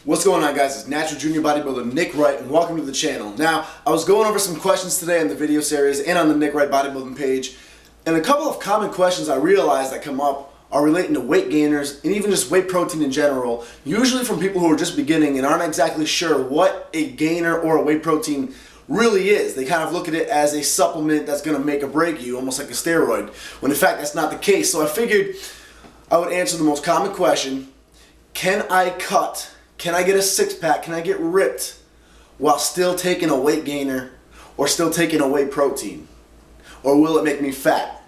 What's going on, guys? It's Natural Junior Bodybuilder Nick Wright, and welcome to the channel. Now, I was going over some questions today in the video series and on the Nick Wright Bodybuilding page, and a couple of common questions I realized that come up are relating to weight gainers and even just whey protein in general, usually from people who are just beginning and aren't exactly sure what a gainer or a whey protein really is. They kind of look at it as a supplement that's going to make or break you, almost like a steroid, when in fact that's not the case. So I figured I would answer the most common question: can I cut? Can I get a six-pack? Can I get ripped while still taking a weight gainer or still taking a whey protein? Or will it make me fat?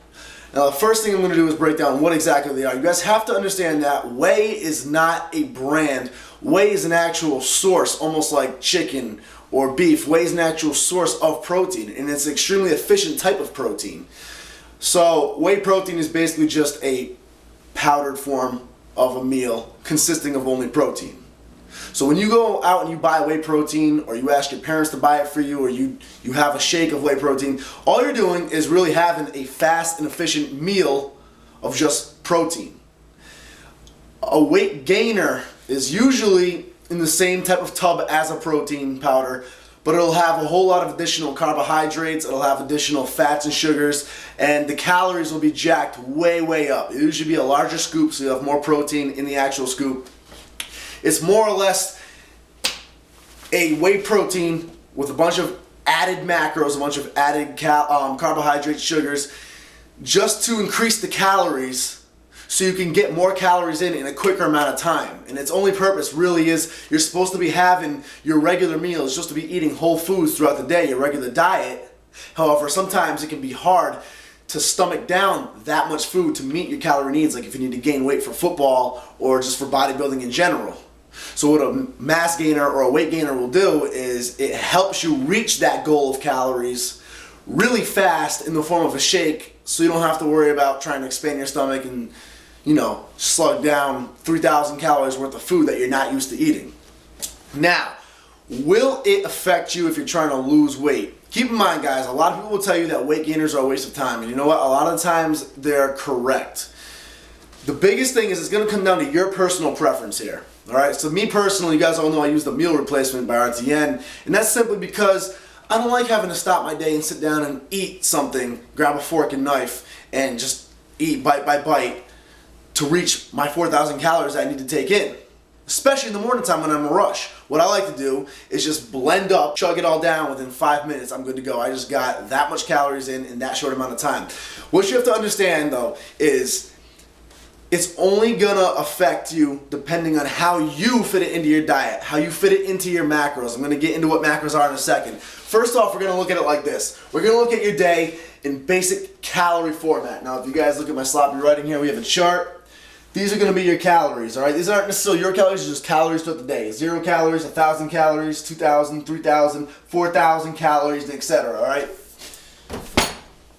Now, the first thing I'm going to do is break down what exactly they are. You guys have to understand that whey is not a brand. Whey is an actual source, almost like chicken or beef. Whey is an actual source of protein, and it's an extremely efficient type of protein. So whey protein is basically just a powdered form of a meal consisting of only protein. So when you go out and you buy whey protein, or you ask your parents to buy it for you, or you have a shake of whey protein, all you're doing is really having a fast and efficient meal of just protein. A weight gainer is usually in the same type of tub as a protein powder, but it'll have a whole lot of additional carbohydrates, it'll have additional fats and sugars, and the calories will be jacked way up. It usually be a larger scoop, so you have more protein in the actual scoop. It's more or less a whey protein with a bunch of added macros, a bunch of added carbohydrates, sugars, just to increase the calories so you can get more calories in a quicker amount of time. And its only purpose really is you're supposed to be having your regular meal. You're supposed to be eating whole foods throughout the day, your regular diet. However, sometimes it can be hard to stomach down that much food to meet your calorie needs, like if you need to gain weight for football or just for bodybuilding in general. So what a mass gainer or a weight gainer will do is it helps you reach that goal of calories really fast in the form of a shake, so you don't have to worry about trying to expand your stomach and, slug down 3,000 calories worth of food that you're not used to eating. Now, will it affect you if you're trying to lose weight? Keep in mind, guys, a lot of people will tell you that weight gainers are a waste of time, and you know what? A lot of times they're correct. The biggest thing is it's going to come down to your personal preference here. Alright, so me personally, you guys all know I use the meal replacement by RTN, and that's simply because I don't like having to stop my day and sit down and eat something, grab a fork and knife, and just eat bite by bite to reach my 4,000 calories I need to take in. Especially in the morning time when I'm in a rush. What I like to do is just blend up, chug it all down within 5 minutes, I'm good to go. I just got that much calories in that short amount of time. What you have to understand though is it's only gonna affect you depending on how you fit it into your diet, how you fit it into your macros. I'm gonna get into what macros are in a second. First off, we're gonna look at it like this. We're gonna look at your day in basic calorie format. Now, if you guys look at my sloppy writing here, we have a chart. These are gonna be your calories, all right? These aren't necessarily your calories, they're just calories throughout the day. 0 calories, 1,000 calories, 2,000, 3,000, 4,000 calories, etc., all right?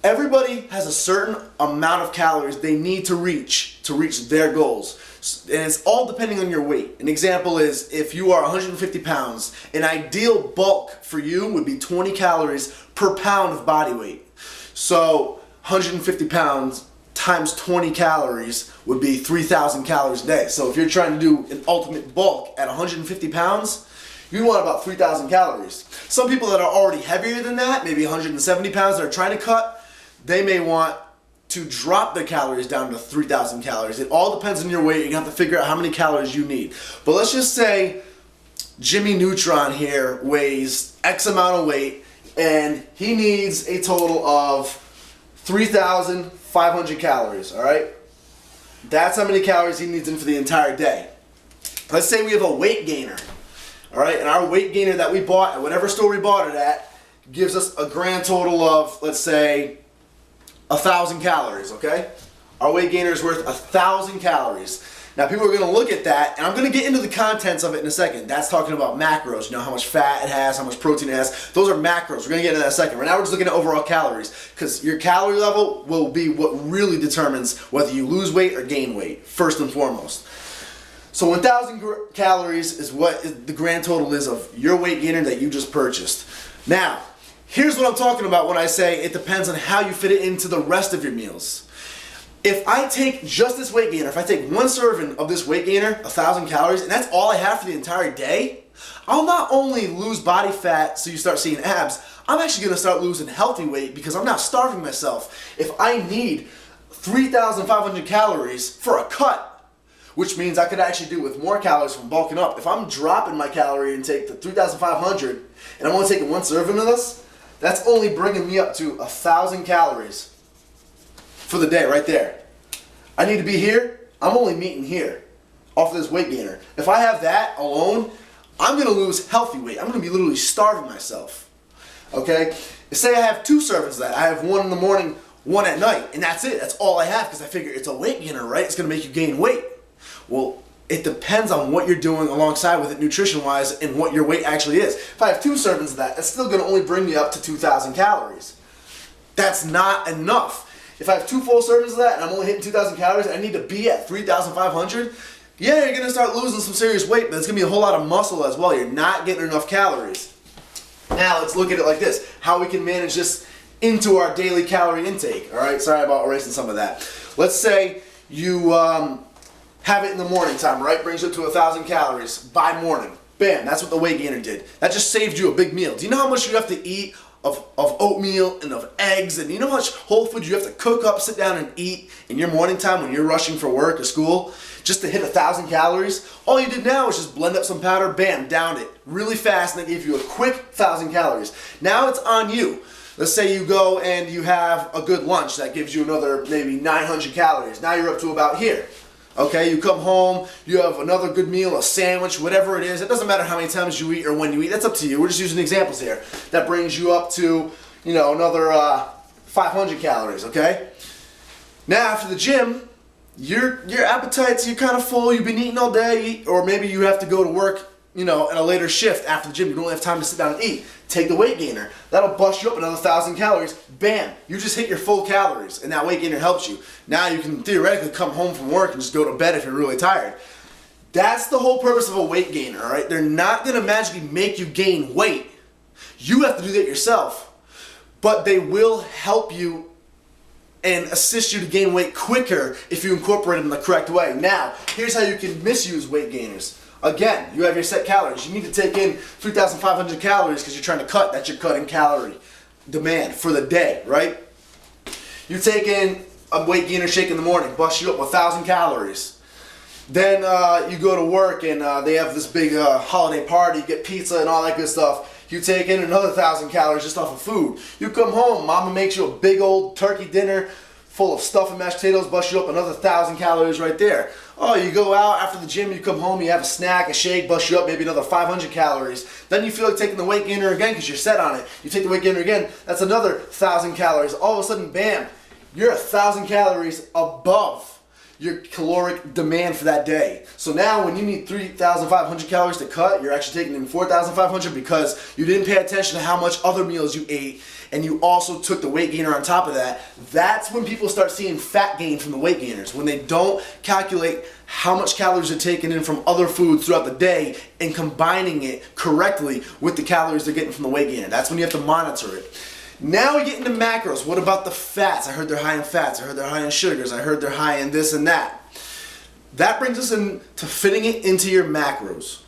Everybody has a certain amount of calories they need to reach their goals. And it's all depending on your weight. An example is if you are 150 pounds, an ideal bulk for you would be 20 calories per pound of body weight. So 150 pounds times 20 calories would be 3,000 calories a day. So if you're trying to do an ultimate bulk at 150 pounds, you want about 3,000 calories. Some people that are already heavier than that, maybe 170 pounds that are trying to cut, they may want to drop their calories down to 3,000 calories. It all depends on your weight. You're going to have to figure out how many calories you need. But let's just say Jimmy Neutron here weighs X amount of weight, and he needs a total of 3,500 calories, all right? That's how many calories he needs in for the entire day. Let's say we have a weight gainer, all right? And our weight gainer that we bought at whatever store we bought it at gives us a grand total of, let's say, 1,000 calories, okay? Our weight gainer is worth 1,000 calories. Now people are going to look at that, and I'm going to get into the contents of it in a second. That's talking about macros, how much fat it has, how much protein it has. Those are macros. We're going to get into that in a second. Right now we're just looking at overall calories, because your calorie level will be what really determines whether you lose weight or gain weight, first and foremost. So 1,000 calories is what the grand total is of your weight gainer that you just purchased. Now, here's what I'm talking about when I say it depends on how you fit it into the rest of your meals. If I take just this weight gainer, if I take one serving of this weight gainer, 1,000 calories, and that's all I have for the entire day, I'll not only lose body fat so you start seeing abs, I'm actually going to start losing healthy weight because I'm not starving myself. If I need 3,500 calories for a cut, which means I could actually do with more calories from bulking up. If I'm dropping my calorie intake to 3,500 and I'm only taking one serving of this, that's only bringing me up to 1,000 calories for the day right there. I need to be here, I'm only meeting here off of this weight gainer. If I have that alone, I'm going to lose healthy weight. I'm going to be literally starving myself. Okay? Say I have 2 servings of that. I have one in the morning, one at night, and that's it. That's all I have because I figure it's a weight gainer, right? It's going to make you gain weight. Well, it depends on what you're doing alongside with it nutrition-wise and what your weight actually is. If I have 2 servings of that, that's still going to only bring me up to 2,000 calories. That's not enough. If I have 2 full servings of that and I'm only hitting 2,000 calories and I need to be at 3,500, yeah, you're going to start losing some serious weight, but it's going to be a whole lot of muscle as well. You're not getting enough calories. Now, let's look at it like this. How we can manage this into our daily calorie intake. All right, sorry about erasing some of that. Let's say you have it in the morning time, right? Brings you up to 1,000 calories by morning. Bam, that's what the weight gainer did. That just saved you a big meal. Do you know how much you have to eat of oatmeal and of eggs, and you know how much whole food you have to cook up, sit down and eat in your morning time when you're rushing for work or school just to hit 1,000 calories? All you did now is just blend up some powder, bam, downed it really fast, and that gave you a quick 1,000 calories. Now it's on you. Let's say you go and you have a good lunch that gives you another maybe 900 calories. Now you're up to about here. Okay, you come home, you have another good meal, a sandwich, whatever it is. It doesn't matter how many times you eat or when you eat. That's up to you. We're just using examples here. That brings you up to, you know, another 500 calories, okay? Now after the gym, your appetites, you're kind of full. You've been eating all day, or maybe you have to go to work, you know, at a later shift after the gym. You don't have time to sit down and eat. Take the weight gainer. That'll bust you up another 1,000 calories. Bam! You just hit your full calories, and that weight gainer helps you. Now you can theoretically come home from work and just go to bed if you're really tired. That's the whole purpose of a weight gainer, all right? They're not going to magically make you gain weight. You have to do that yourself. But they will help you and assist you to gain weight quicker if you incorporate them the correct way. Now, here's how you can misuse weight gainers. Again, you have your set calories. You need to take in 3,500 calories because you're trying to cut. That's your cutting calorie demand for the day, right? You take in a weight gainer shake in the morning, bust you up 1,000 calories. Then you go to work and they have this big holiday party, get pizza and all that good stuff. You take in another 1,000 calories just off of food. You come home, mama makes you a big old turkey dinner full of stuff and mashed potatoes, bust you up another 1,000 calories right there. Oh, you go out after the gym, you come home, you have a snack, a shake, bust you up maybe another 500 calories. Then you feel like taking the weight gainer again because you're set on it. You take the weight gainer again, that's another 1,000 calories. All of a sudden, bam, you're 1,000 calories above your caloric demand for that day. So now when you need 3,500 calories to cut, you're actually taking in 4,500 because you didn't pay attention to how much other meals you ate, and you also took the weight gainer on top of that. That's when people start seeing fat gain from the weight gainers, when they don't calculate how much calories are taken in from other foods throughout the day and combining it correctly with the calories they're getting from the weight gainer. That's when you have to monitor it. Now we get into macros. What about the fats? I heard they're high in fats. I heard they're high in sugars. I heard they're high in this and that. That brings us into fitting it into your macros.